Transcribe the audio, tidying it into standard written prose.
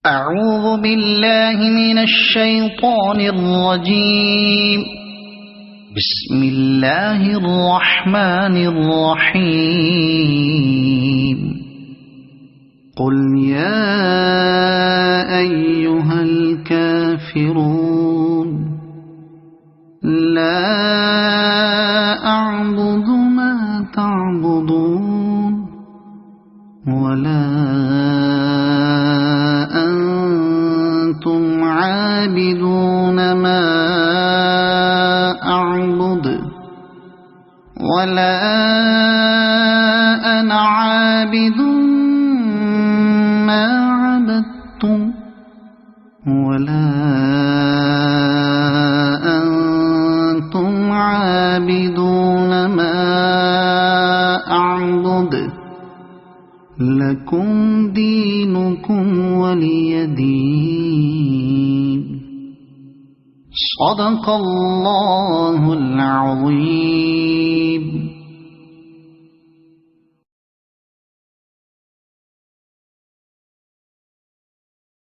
أعوذ بالله من الشيطان الرجيم. بسم الله الرحمن الرحيم. قل يا أيها الكافرون لا أعبد ما تعبدون ولا أنتم عابدون ما أعبد ولا أنا عابد ما عبدتم ولا أنتم عابدون ما أعبد لكم دينكم ولي دين. صدق الله العظيم.